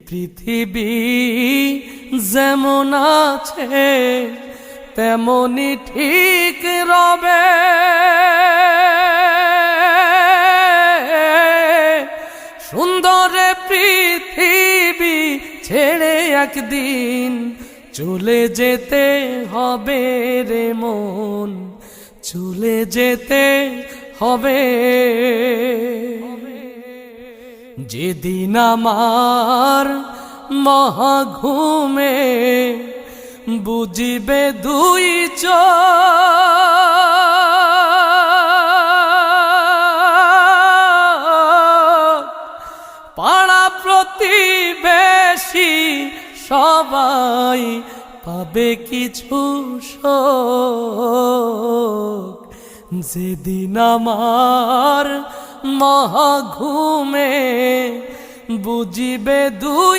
পৃথিবী যেমন আছে তেমনি ঠিক রবে, সুন্দর পৃথিবী ছেড়ে একদিন চলে যেতে হবে রে মন, চলে যেতে হবে। যেদিন আমার মহাঘুমে বুঝিবে দুই চোখ, পাড়া প্রতিবেশী সবাই পাবে কিছু শোক। যেদিন আমার মহাঘুমে বুঝিবে দুই